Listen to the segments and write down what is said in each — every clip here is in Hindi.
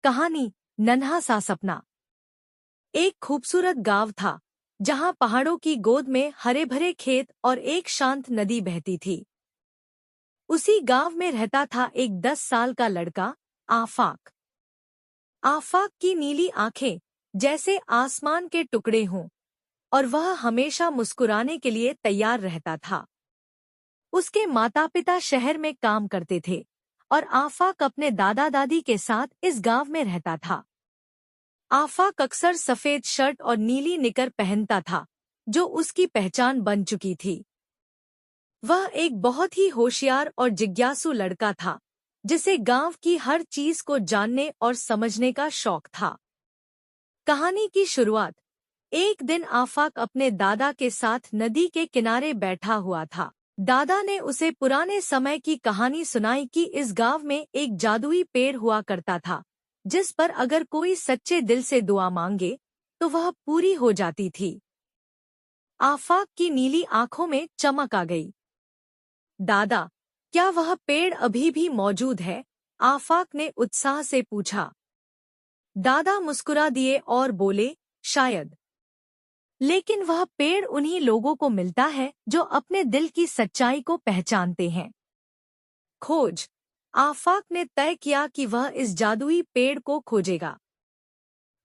कहानी नन्हा सा सपना। एक खूबसूरत गांव था जहां पहाड़ों की गोद में हरे भरे खेत और एक शांत नदी बहती थी। उसी गांव में रहता था एक 10 साल का लड़का, आफाक। आफाक की नीली आंखें जैसे आसमान के टुकड़े हों और वह हमेशा मुस्कुराने के लिए तैयार रहता था। उसके माता पिता शहर में काम करते थे और आफाक अपने दादा दादी के साथ इस गांव में रहता था। आफाक अक्सर सफेद शर्ट और नीली निकर पहनता था, जो उसकी पहचान बन चुकी थी। वह एक बहुत ही होशियार और जिज्ञासु लड़का था, जिसे गांव की हर चीज को जानने और समझने का शौक था। कहानी की शुरुआत। एक दिन आफाक अपने दादा के साथ नदी के किनारे बैठा हुआ था। दादा ने उसे पुराने समय की कहानी सुनाई कि इस गांव में एक जादुई पेड़ हुआ करता था, जिस पर अगर कोई सच्चे दिल से दुआ मांगे तो वह पूरी हो जाती थी। आफाक की नीली आंखों में चमक आ गई। दादा, क्या वह पेड़ अभी भी मौजूद है? आफाक ने उत्साह से पूछा। दादा मुस्कुरा दिए और बोले, शायद। लेकिन वह पेड़ उन्हीं लोगों को मिलता है जो अपने दिल की सच्चाई को पहचानते हैं। खोज। आफाक ने तय किया कि वह इस जादुई पेड़ को खोजेगा।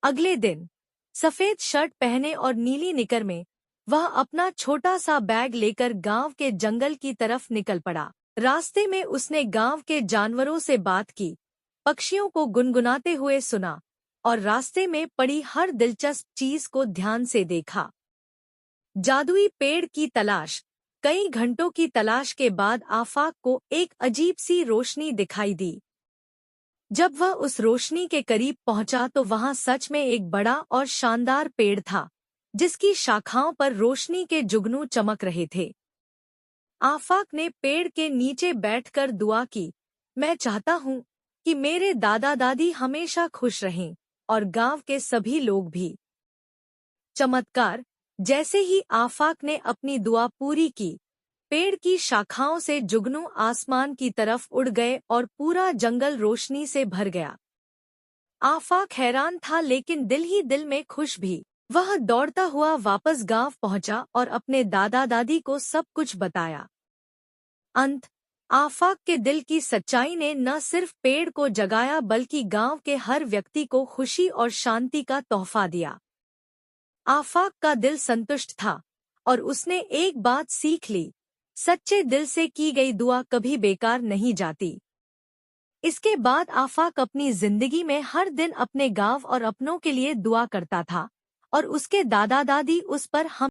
अगले दिन सफेद शर्ट पहने और नीली निकर में वह अपना छोटा सा बैग लेकर गांव के जंगल की तरफ निकल पड़ा। रास्ते में उसने गांव के जानवरों से बात की, पक्षियों को गुनगुनाते हुए सुना और रास्ते में पड़ी हर दिलचस्प चीज को ध्यान से देखा। जादुई पेड़ की तलाश। कई घंटों की तलाश के बाद आफाक को एक अजीब सी रोशनी दिखाई दी। जब वह उस रोशनी के करीब पहुंचा तो वहां सच में एक बड़ा और शानदार पेड़ था, जिसकी शाखाओं पर रोशनी के जुगनू चमक रहे थे। आफाक ने पेड़ के नीचे बैठकर दुआ की, मैं चाहता हूँ कि मेरे दादा दादी हमेशा खुश रहें और गांव के सभी लोग भी। चमत्कार। जैसे ही आफाक ने अपनी दुआ पूरी की, पेड़ की शाखाओं से जुगनू आसमान की तरफ उड़ गए और पूरा जंगल रोशनी से भर गया। आफाक हैरान था लेकिन दिल ही दिल में खुश भी। वह दौड़ता हुआ वापस गांव पहुंचा और अपने दादा दादी को सब कुछ बताया। अंत। आफाक के दिल की सच्चाई ने न सिर्फ पेड़ को जगाया बल्कि गांव के हर व्यक्ति को खुशी और शांति का तोहफा दिया। आफाक का दिल संतुष्ट था और उसने एक बात सीख ली, सच्चे दिल से की गई दुआ कभी बेकार नहीं जाती। इसके बाद आफाक अपनी जिंदगी में हर दिन अपने गांव और अपनों के लिए दुआ करता था और उसके दादा दादी उस पर हम